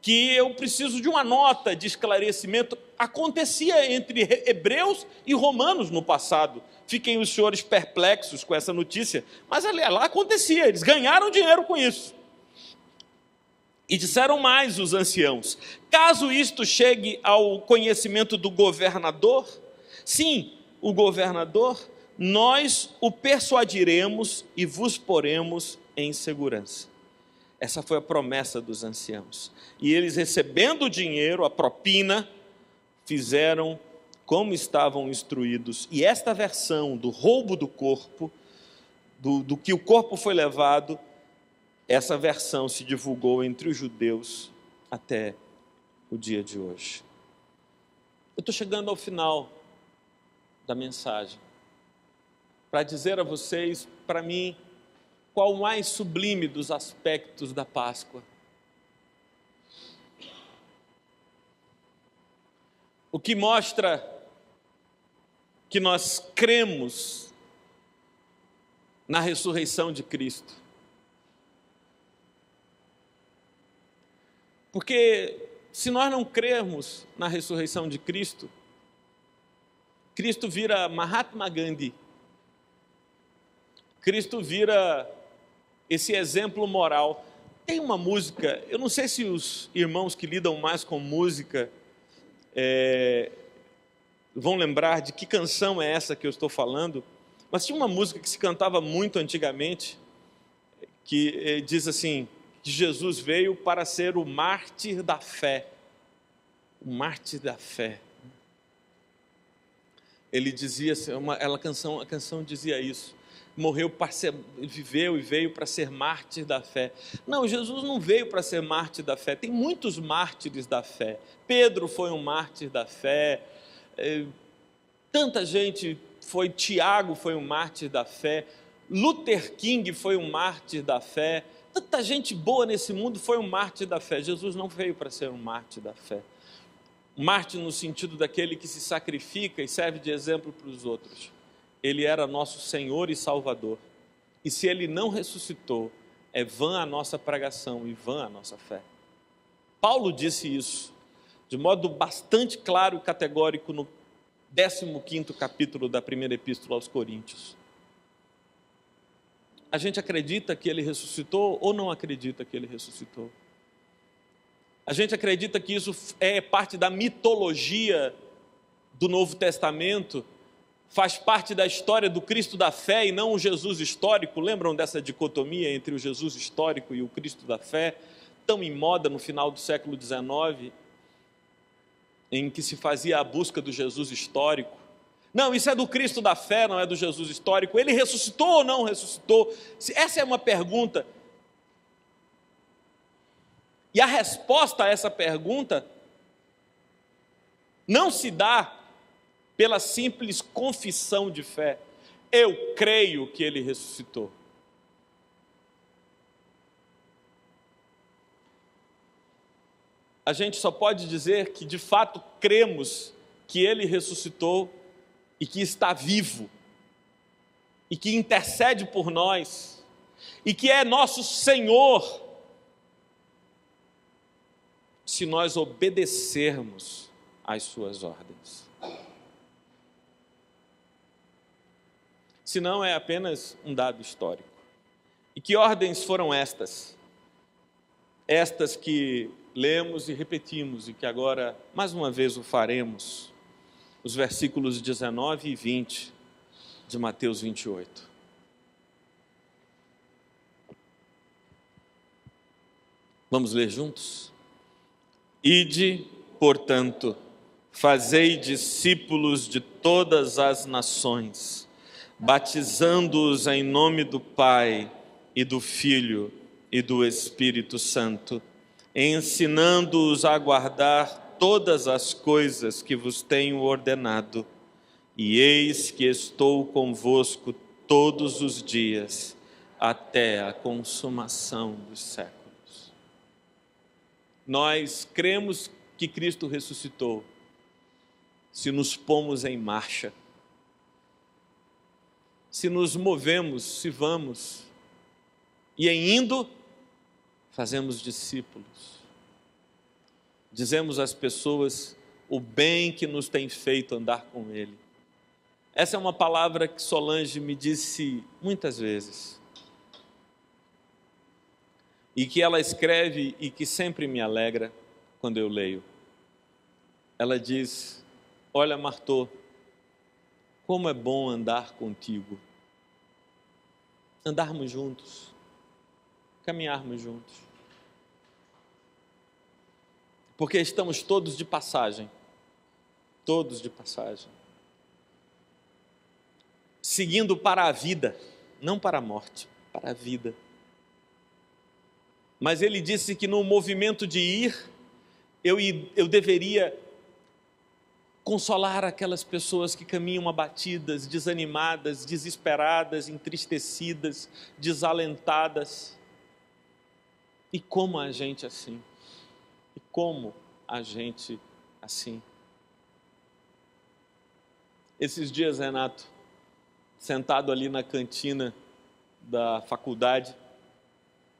[SPEAKER 1] que eu preciso de uma nota de esclarecimento. Acontecia entre hebreus e romanos no passado. Fiquem os senhores perplexos com essa notícia, mas lá acontecia, eles ganharam dinheiro com isso. E disseram mais os anciãos: caso isto chegue ao conhecimento do governador, sim, o governador, nós o persuadiremos e vos poremos em segurança. Essa foi a promessa dos anciãos. E eles, recebendo o dinheiro, a propina, fizeram como estavam instruídos. E esta versão do roubo do corpo, do que o corpo foi levado, essa versão se divulgou entre os judeus até o dia de hoje. Eu estou chegando ao final da mensagem para dizer a vocês, para mim, qual o mais sublime dos aspectos da Páscoa. O que mostra que nós cremos na ressurreição de Cristo. Porque se nós não crermos na ressurreição de Cristo, Cristo vira Mahatma Gandhi. Cristo vira esse exemplo moral. Tem uma música, eu não sei se os irmãos que lidam mais com música vão lembrar de que canção é essa que eu estou falando, mas tinha uma música que se cantava muito antigamente, que diz assim, que Jesus veio para ser o mártir da fé. O mártir da fé. Ele dizia, a canção dizia isso, viveu e veio para ser mártir da fé. Não, Jesus não veio para ser mártir da fé, tem muitos mártires da fé. Pedro foi um mártir da fé, tanta gente foi, Tiago foi um mártir da fé, Luther King foi um mártir da fé, tanta gente boa nesse mundo foi um mártir da fé. Jesus não veio para ser um mártir da fé. Mártir no sentido daquele que se sacrifica e serve de exemplo para os outros. Ele era nosso Senhor e Salvador. E se Ele não ressuscitou, é vã a nossa pregação e vã a nossa fé. Paulo disse isso de modo bastante claro e categórico no 15º capítulo da primeira epístola aos Coríntios. A gente acredita que Ele ressuscitou ou não acredita que Ele ressuscitou? A gente acredita que isso é parte da mitologia do Novo Testamento, faz parte da história do Cristo da fé e não o Jesus histórico. Lembram dessa dicotomia entre o Jesus histórico e o Cristo da fé, tão em moda no final do século XIX, em que se fazia a busca do Jesus histórico? Não, isso é do Cristo da fé, não é do Jesus histórico. Ele ressuscitou ou não ressuscitou? Essa é uma pergunta. E a resposta a essa pergunta não se dá pela simples confissão de fé. Eu creio que Ele ressuscitou. A gente só pode dizer que de fato cremos que Ele ressuscitou e que está vivo, e que intercede por nós, e que é nosso Senhor, se nós obedecermos às suas ordens. Senão é apenas um dado histórico. E que ordens foram estas? Estas que lemos e repetimos e que agora, mais uma vez, o faremos. Os versículos 19 e 20 de Mateus 28. Vamos ler juntos? Ide, portanto, fazei discípulos de todas as nações, batizando-os em nome do Pai e do Filho e do Espírito Santo, ensinando-os a guardar todas as coisas que vos tenho ordenado, e eis que estou convosco todos os dias, até a consumação dos séculos. Nós cremos que Cristo ressuscitou, se nos pomos em marcha, se nos movemos, se vamos, e em indo, fazemos discípulos. Dizemos às pessoas o bem que nos tem feito andar com Ele. Essa é uma palavra que Solange me disse muitas vezes, e que ela escreve e que sempre me alegra quando eu leio. Ela diz: olha, Martô, como é bom andar contigo, andarmos juntos, caminharmos juntos, porque estamos todos de passagem. todos de passagem, seguindo para a vida, não para a morte, para a vida. Mas ele disse que no movimento de ir, eu deveria consolar aquelas pessoas que caminham abatidas, desanimadas, desesperadas, entristecidas, desalentadas. E como a gente assim? E como a gente assim? Esses dias, Renato, sentado ali na cantina da faculdade,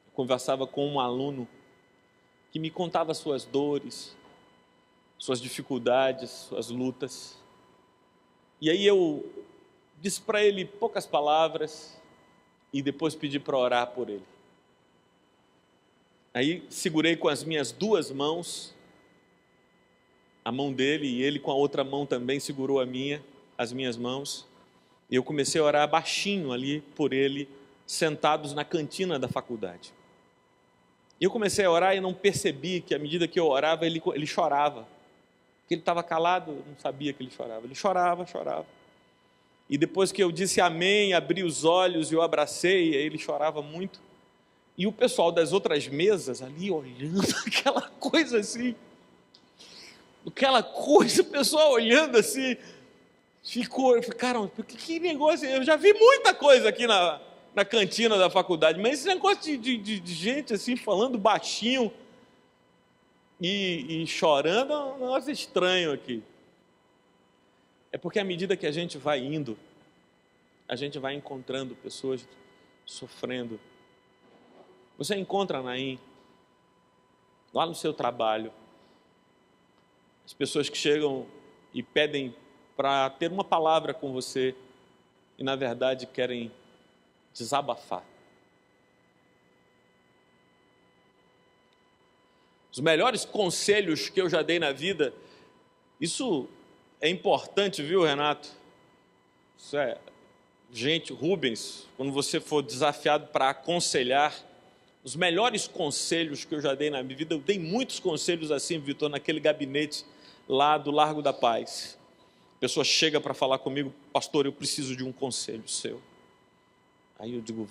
[SPEAKER 1] eu conversava com um aluno que me contava suas dores, suas dificuldades, suas lutas. E aí eu disse para ele poucas palavras e depois pedi para orar por ele. Aí segurei com as minhas duas mãos a mão dele e ele com a outra mão também segurou as minhas mãos. E eu comecei a orar baixinho ali por ele, sentados na cantina da faculdade. E eu comecei a orar e não percebi que à medida que eu orava ele chorava. Porque ele estava calado, eu não sabia que ele chorava. Ele chorava. E depois que eu disse amém, abri os olhos e eu abracei, ele chorava muito. E o pessoal das outras mesas ali olhando aquela coisa assim, o pessoal olhando assim, ficaram, que negócio, eu já vi muita coisa aqui na cantina da faculdade, mas esse negócio de gente assim, falando baixinho e chorando, é um negócio estranho aqui. É porque à medida que a gente vai indo, a gente vai encontrando pessoas sofrendo. Você encontra, Naim, lá no seu trabalho, as pessoas que chegam e pedem para ter uma palavra com você e, na verdade, querem desabafar. Os melhores conselhos que eu já dei na vida, isso é importante, viu, Renato? Isso é, gente, Rubens, quando você for desafiado para aconselhar, os melhores conselhos que eu já dei na minha vida, eu dei muitos conselhos assim, Vitor, naquele gabinete lá do Largo da Paz. A pessoa chega para falar comigo, pastor, eu preciso de um conselho seu. Aí eu digo,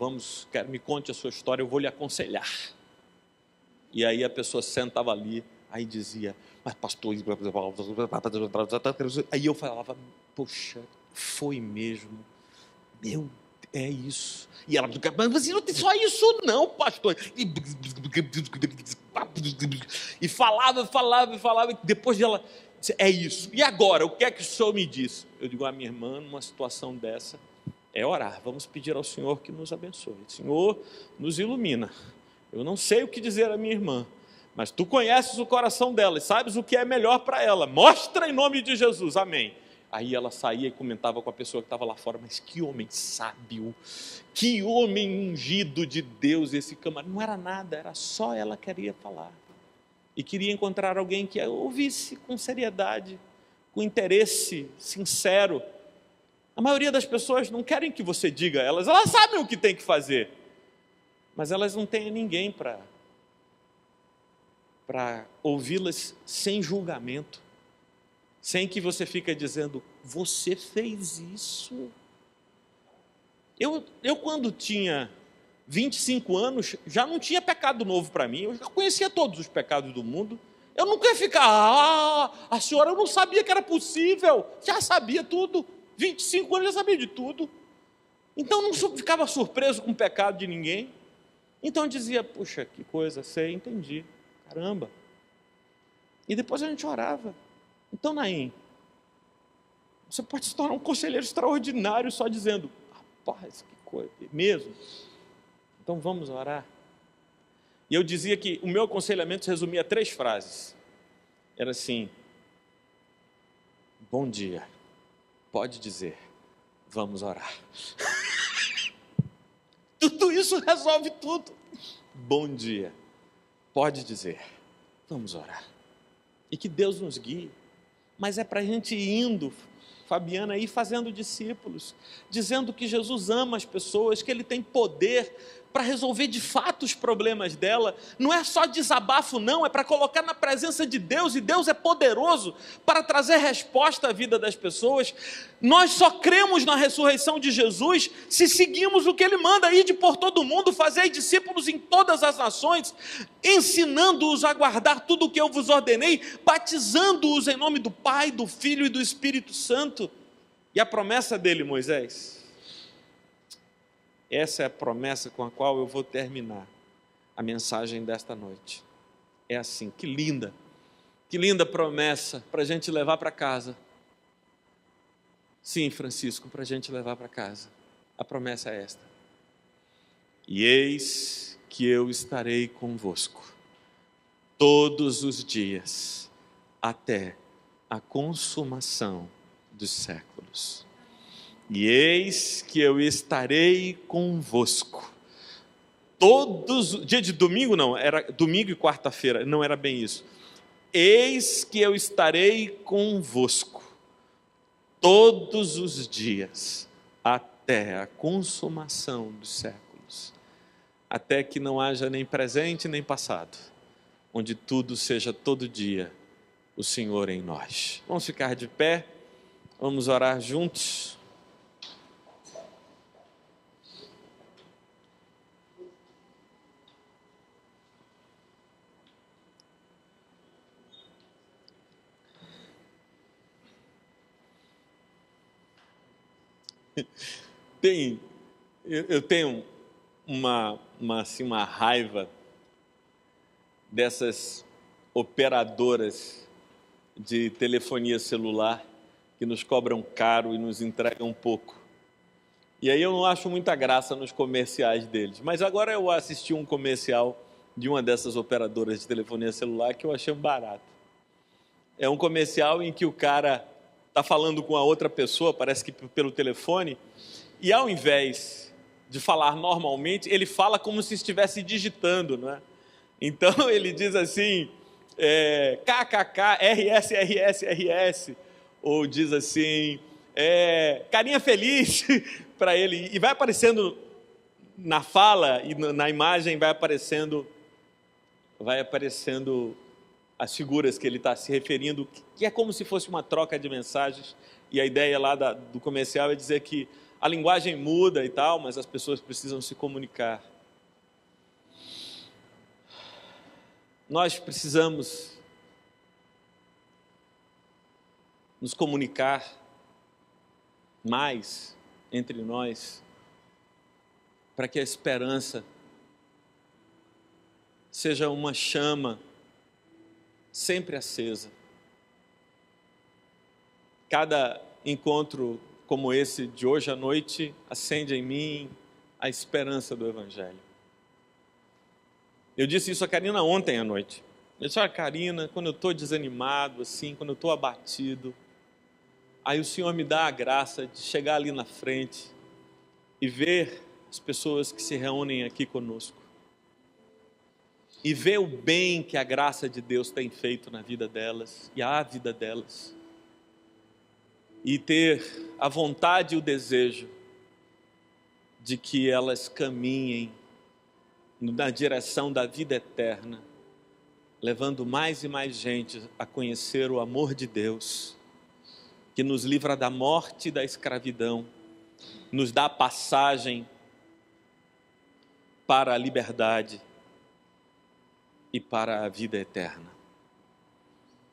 [SPEAKER 1] me conte a sua história, eu vou lhe aconselhar. E aí a pessoa sentava ali, aí dizia, mas pastor, aí eu falava, poxa, foi mesmo, é isso. E ela, mas você não tem só isso não, pastor. E falava, depois dela, é isso. E agora, o que é que o senhor me diz? Eu digo, minha irmã, numa situação dessa, é orar, vamos pedir ao Senhor que nos abençoe. O Senhor nos ilumina. Eu não sei o que dizer à minha irmã, mas tu conheces o coração dela e sabes o que é melhor para ela. Mostra em nome de Jesus, amém. Aí ela saía e comentava com a pessoa que estava lá fora, mas que homem sábio, que homem ungido de Deus esse camarada. Não era nada, era só ela queria falar. E queria encontrar alguém que a ouvisse com seriedade, com interesse sincero. A maioria das pessoas não querem que você diga, elas sabem o que tem que fazer, mas elas não têm ninguém para ouvi-las sem julgamento, sem que você fique dizendo, você fez isso. Eu quando tinha 25 anos, já não tinha pecado novo para mim, eu já conhecia todos os pecados do mundo, eu nunca ia ficar, a senhora, eu não sabia que era possível, já sabia tudo, 25 anos já sabia de tudo, então não ficava surpreso com o pecado de ninguém, então eu dizia, puxa, que coisa, sei, entendi, caramba, e depois a gente orava. Então, Naim, você pode se tornar um conselheiro extraordinário só dizendo, rapaz, que coisa, mesmo? Então vamos orar. E eu dizia que o meu aconselhamento se resumia a 3 frases. Era assim, bom dia, pode dizer, vamos orar. Tudo isso resolve tudo. Bom dia, pode dizer, vamos orar. E que Deus nos guie. Mas é para a gente ir indo, Fabiana, ir fazendo discípulos, dizendo que Jesus ama as pessoas, que Ele tem poder para resolver de fato os problemas dela. Não é só desabafo, não, é para colocar na presença de Deus, e Deus é poderoso para trazer resposta à vida das pessoas. Nós só cremos na ressurreição de Jesus se seguimos o que Ele manda: ide por todo mundo, fazei discípulos em todas as nações, ensinando-os a guardar tudo o que eu vos ordenei, batizando-os em nome do Pai, do Filho e do Espírito Santo. E a promessa dele, Moisés, essa é a promessa com a qual eu vou terminar a mensagem desta noite. É assim, que linda promessa para a gente levar para casa. Sim, Francisco, para a gente levar para casa. A promessa é esta: e eis que eu estarei convosco todos os dias, até a consumação dos séculos. E eis que eu estarei convosco todos, dia de domingo não, era domingo e quarta-feira, não era bem isso. Eis que eu estarei convosco todos os dias, até a consumação dos séculos, até que não haja nem presente nem passado, onde tudo seja todo dia o Senhor em nós. Vamos ficar de pé, vamos orar juntos. Eu tenho uma raiva dessas operadoras de telefonia celular que nos cobram caro e nos entregam pouco. E aí eu não acho muita graça nos comerciais deles. Mas agora eu assisti um comercial de uma dessas operadoras de telefonia celular que eu achei barato. É um comercial em que o cara está falando com a outra pessoa, parece que pelo telefone, e ao invés de falar normalmente, ele fla como se estivesse digitando, não é? Então ele diz assim, KKK, RS, ou diz assim, carinha feliz para ele, e vai aparecendo na fala e na imagem, vai aparecendo as figuras que ele está se referindo, que é como se fosse uma troca de mensagens. E a ideia lá do comercial é dizer que a linguagem muda e tal, mas as pessoas precisam se comunicar. Nós precisamos nos comunicar mais entre nós, para que a esperança seja uma chama sempre acesa. Cada encontro como esse de hoje à noite acende em mim a esperança do Evangelho. Eu disse isso a Karina ontem à noite. Eu disse: olha, Karina, quando eu estou desanimado, assim, quando eu estou abatido, aí o Senhor me dá a graça de chegar ali na frente e ver as pessoas que se reúnem aqui conosco, e ver o bem que a graça de Deus tem feito na vida delas e à vida delas, e ter a vontade e o desejo de que elas caminhem na direção da vida eterna, levando mais e mais gente a conhecer o amor de Deus, que nos livra da morte e da escravidão, nos dá passagem para a liberdade e para a vida eterna.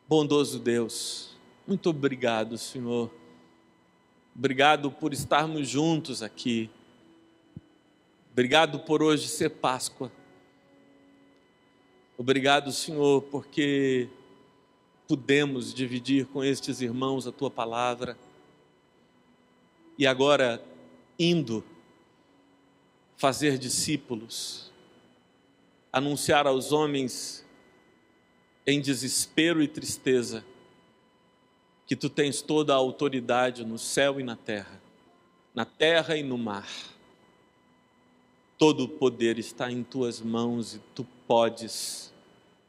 [SPEAKER 1] Bondoso Deus, muito obrigado, Senhor. Obrigado por estarmos juntos aqui. Obrigado por hoje ser Páscoa. Obrigado, Senhor, porque pudemos dividir com estes irmãos a Tua palavra. E agora, indo fazer discípulos, anunciar aos homens em desespero e tristeza que Tu tens toda a autoridade no céu e na terra e no mar. Todo o poder está em Tuas mãos e Tu podes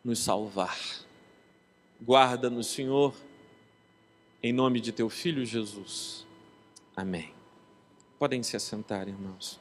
[SPEAKER 1] nos salvar. Guarda-nos, Senhor, em nome de Teu Filho Jesus. Amém. Podem se assentar, irmãos.